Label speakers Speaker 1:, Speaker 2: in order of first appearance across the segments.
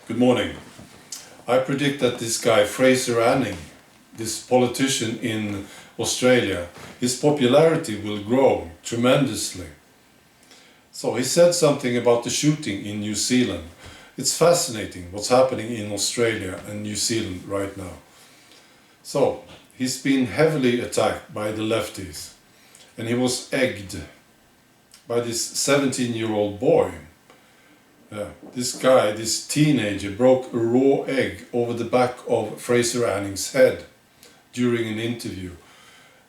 Speaker 1: Good morning. I predict that this guy, FRASER Anning, this politician in Australia, his popularity will grow tremendously. So he said something about the shooting in New Zealand. It's fascinating what's happening in Australia and New Zealand right now. So he's been heavily attacked by the lefties, and he was egged by this 17-year-old boy. This guy, this teenager, broke a raw egg over the back of FRASER Anning's head during an interview.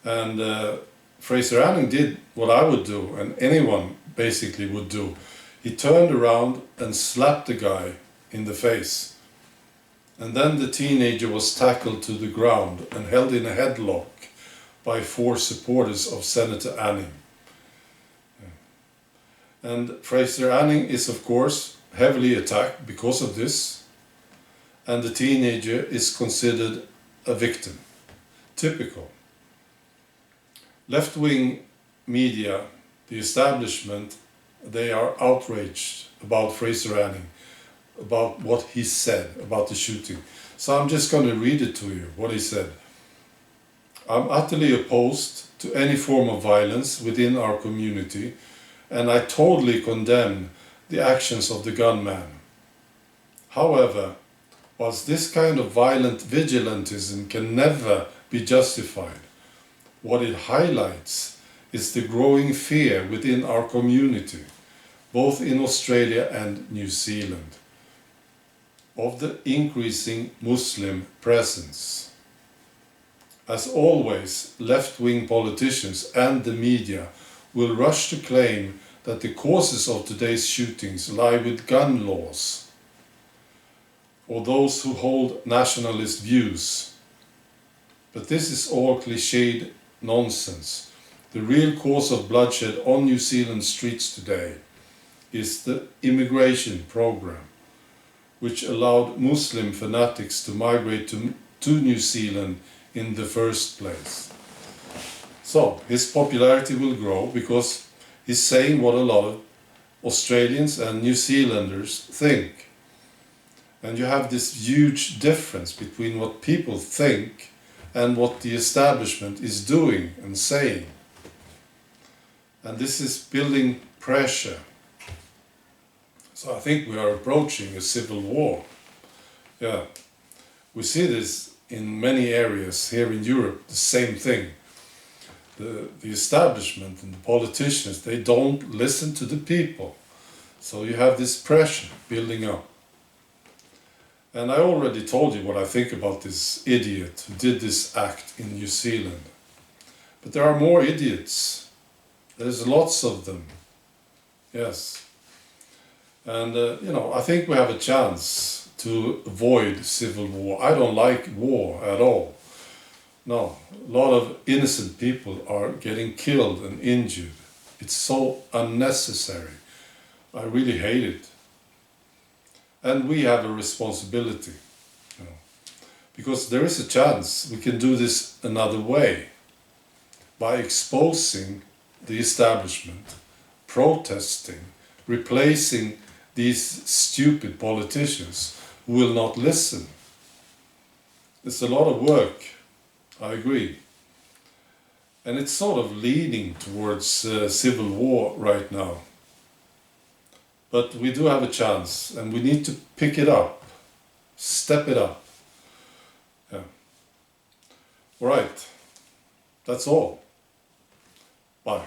Speaker 1: And FRASER Anning did what I would do, and anyone basically would do. He turned around and slapped the guy in the face. And then the teenager was tackled to the ground and held in a headlock by 4 supporters of Senator Anning. And FRASER Anning is, of course, heavily attacked because of this, and the teenager is considered a victim. Typical. Left-wing media, the establishment, they are outraged about FRASER Anning, about what he said about the shooting. So I'm just going to read it to you, what he said. "I'm utterly opposed to any form of violence within our community, and I totally condemn the actions of the gunman. However, whilst this kind of violent vigilantism can never be justified, what it highlights is the growing fear within our community, both in Australia and New Zealand, of the increasing Muslim presence. As always, left-wing politicians and the media will rush to claim that the causes of today's shootings lie with gun laws, or those who hold nationalist views. But this is all cliched nonsense. The real cause of bloodshed on New Zealand streets today is the immigration program, which allowed Muslim fanatics to migrate to New Zealand in the first place." So his popularity will grow because he's saying what a lot of Australians and New Zealanders think. And you have this huge difference between what people think and what the establishment is doing and saying. And this is building pressure. So I think we are approaching a civil war. Yeah, we see this in many areas here in Europe, the same thing. The establishment and the politicians, they don't listen to the people. So you have this pressure building up. And I already told you what I think about this idiot who did this act in New Zealand. But there are more idiots. There's lots of them. Yes. And, I think we have a chance to avoid civil war. I don't like war at all. No, a lot of innocent people are getting killed and injured. It's so unnecessary. I really hate it. And we have a responsibility, because there is a chance we can do this another way, by exposing the establishment, protesting, replacing these stupid politicians who will not listen. It's a lot of work. I agree. And it's sort of leading towards civil war right now. But we do have a chance, and we need to pick it up, step it up. Yeah. All right, that's all. Bye.